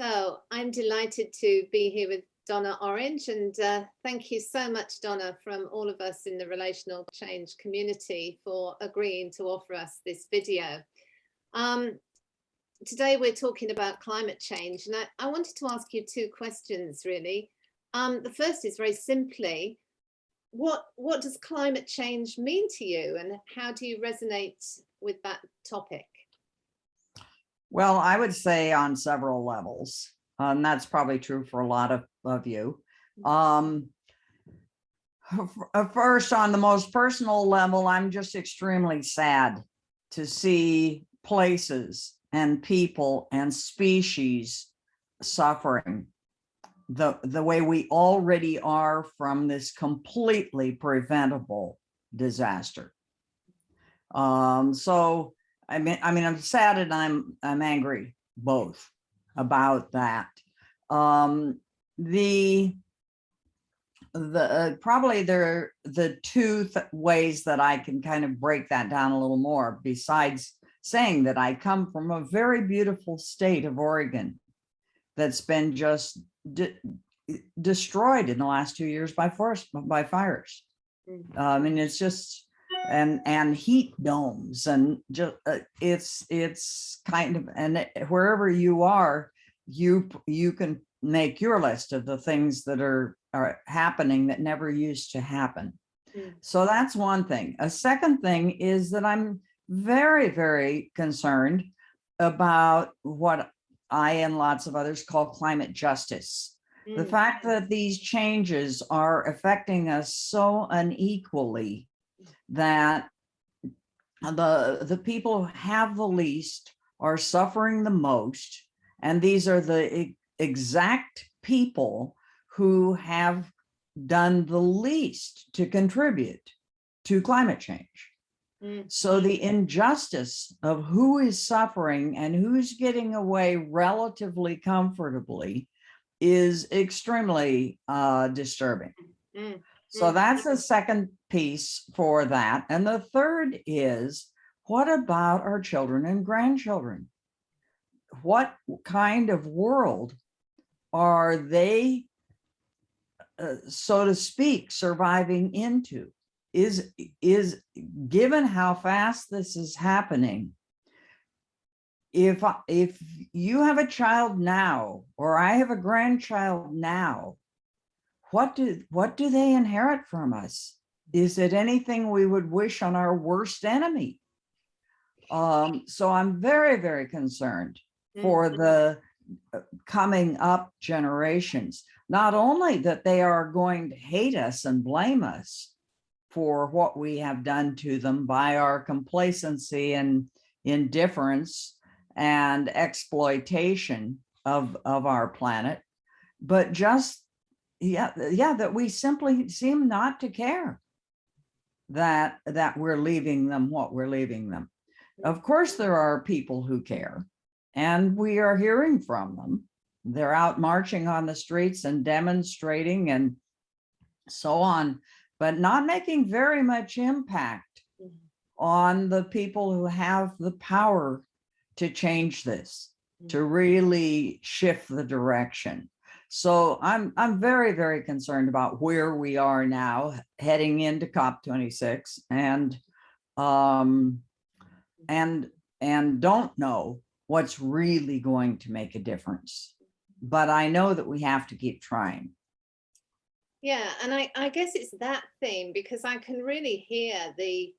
So I'm delighted to be here with Donna Orange, and thank you so much, Donna, from all of us in the Relational Change community for agreeing to offer us this video. Today we're talking about climate change, and I wanted to ask you two questions, really. The first is very simply, what does climate change mean to you, and how do you resonate with that topic? Well, I would say on several levels, and that's probably true for a lot of you. First, on the most personal level, I'm just extremely sad to see places and people and species suffering the way we already are from this completely preventable disaster. So I mean, I'm sad and I'm angry both about that. Probably the two ways that I can kind of break that down a little more, besides saying that I come from a very beautiful state of Oregon that's been just destroyed in the last 2 years by fires. I mean, it's just and heat domes, and just it's kind of, and wherever you are, you can make your list of the things that are happening that never used to happen. So that's one thing. A second thing is that I'm very, very concerned about what I and lots of others call climate justice. The fact that these changes are affecting us so unequally that the people who have the least are suffering the most. And these are the exact people who have done the least to contribute to climate change. So the injustice of who is suffering and who's getting away relatively comfortably is extremely disturbing. So that's the second piece for that. And the third is, what about our children and grandchildren? What kind of world are they, so to speak, surviving into? Is given how fast this is happening, if you have a child now, or I have a grandchild now, what do they inherit from us? Is it anything we would wish on our worst enemy? So I'm very, very concerned for the coming up generations. Not only that they are going to hate us and blame us for what we have done to them by our complacency and indifference and exploitation of our planet, but just that we simply seem not to care that we're leaving them what we're leaving them. Of course, there are people who care, and we are hearing from them. They're out marching on the streets and demonstrating and so on, but not making very much impact on the people who have the power to change this, to really shift the direction. So I'm very, very concerned about where we are now heading into COP26, and don't know what's really going to make a difference. But I know that we have to keep trying. Yeah, and I guess it's that theme, because I can really hear the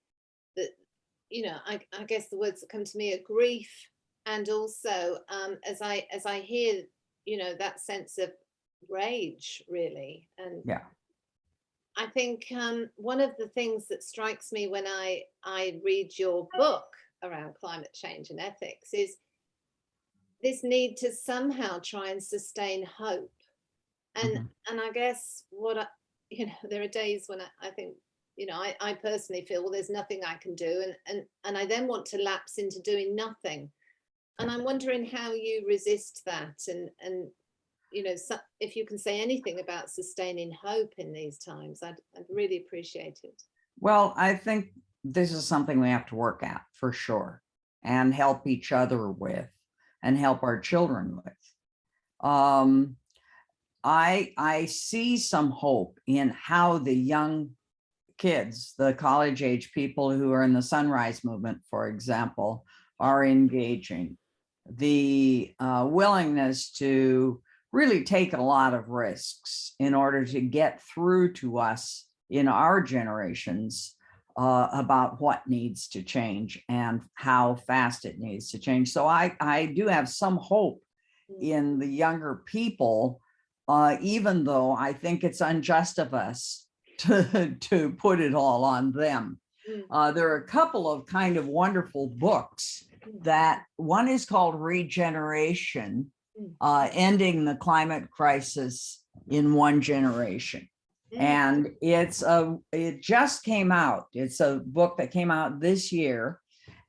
I guess the words that come to me are grief, and also as I hear that sense of rage, really. And yeah, I think one of the things that strikes me when I read your book around climate change and ethics is this need to somehow try and sustain hope. And I guess there are days when I think, I personally feel, well, there's nothing I can do, and I then want to lapse into doing nothing. And I'm wondering how you resist that, and if you can say anything about sustaining hope in these times, I'd really appreciate it. Well, I think this is something we have to work at for sure, and help each other with, and help our children with. I see some hope in how the young kids, the college age people who are in the Sunrise Movement, for example, are engaging. The willingness to really take a lot of risks in order to get through to us in our generations about what needs to change and how fast it needs to change. So I do have some hope in the younger people, even though I think it's unjust of us to put it all on them. There are a couple of kind of wonderful books. That one is called Regeneration, Ending the Climate Crisis in One Generation. And it just came out. It's a book that came out this year,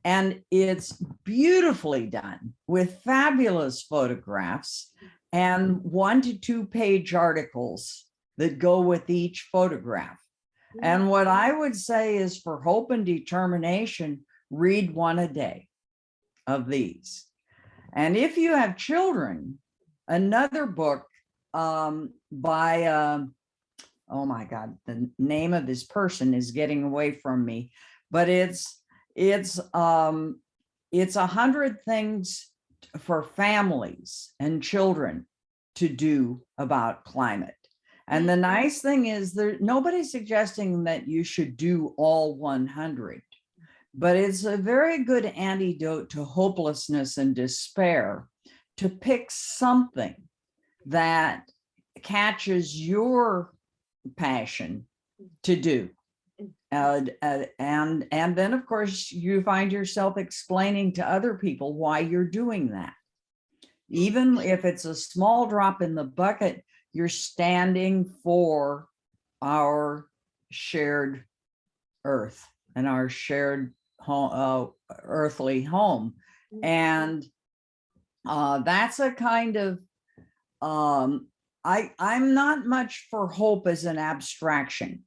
and it's beautifully done with fabulous photographs and 1 to 2 page articles that go with each photograph. And what I would say is, for hope and determination, read one a day of these. And if you have children, another book by oh my God, the name of this person is getting away from me, but it's 100 things for families and children to do about climate. And the nice thing is, nobody's suggesting that you should do all 100, but it's a very good antidote to hopelessness and despair to pick something that catches your passion to do. And then, of course, you find yourself explaining to other people why you're doing that. Even if it's a small drop in the bucket, you're standing for our shared earth and our shared home, earthly home. And that's a kind of, I'm not much for hope as an abstraction,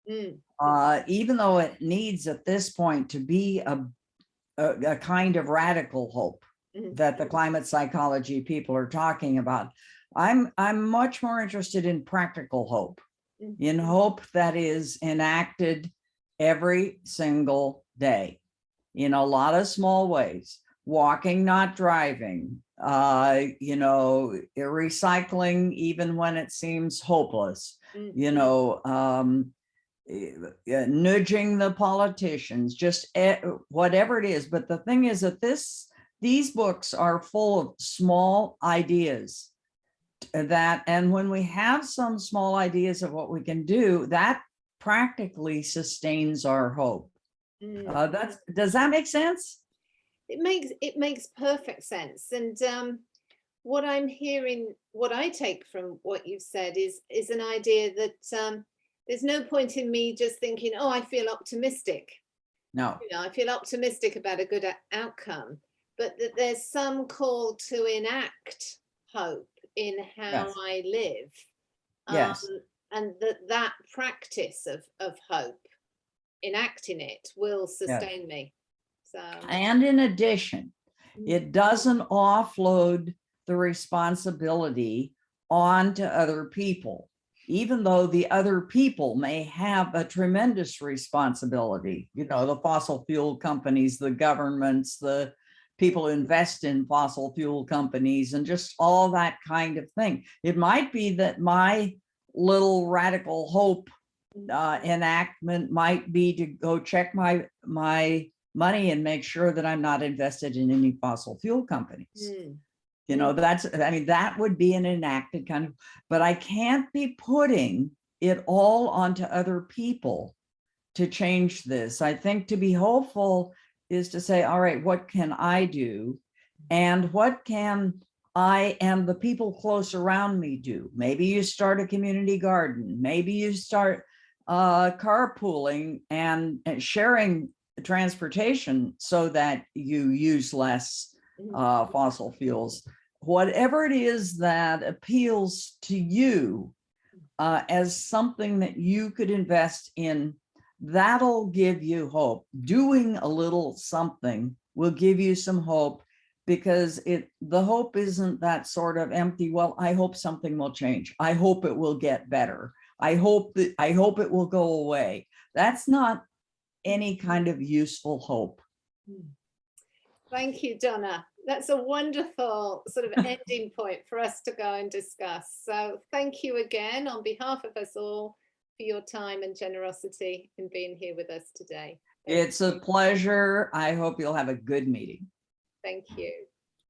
even though it needs at this point to be a kind of radical hope that the climate psychology people are talking about. I'm much more interested in practical hope, in hope that is enacted every single day in a lot of small ways. Walking, not driving, recycling even when it seems hopeless, nudging the politicians, just whatever it is. But the thing is that these books are full of small ideas and when we have some small ideas of what we can do, that practically sustains our hope. Does that make sense? It makes perfect sense. And what I'm hearing, what I take from what you've said is an idea that there's no point in me just thinking, oh, I feel optimistic. No. I feel optimistic about a good outcome, but that there's some call to enact hope in how I live. Yes. And that practice of hope, enacting it, will sustain me. So, and in addition, it doesn't offload the responsibility onto other people, even though the other people may have a tremendous responsibility. The fossil fuel companies, the governments, the people who invest in fossil fuel companies, and just all that kind of thing. It might be that my little radical hope enactment might be to go check my money and make sure that I'm not invested in any fossil fuel companies. That would be an enacted kind of, but I can't be putting it all onto other people to change this. I think to be hopeful is to say, all right, what can I do? And what can I and the people close around me do? Maybe you start a community garden. Maybe you start carpooling and sharing transportation so that you use less fossil fuels. Whatever it is that appeals to you as something that you could invest in, that'll give you hope. Doing a little something will give you some hope. because the hope isn't that sort of empty, well, I hope something will change. I hope it will get better. I hope it will go away. That's not any kind of useful hope. Thank you, Donna. That's a wonderful sort of ending point for us to go and discuss. So thank you again on behalf of us all for your time and generosity in being here with us today. It's a pleasure. I hope you'll have a good meeting. Thank you.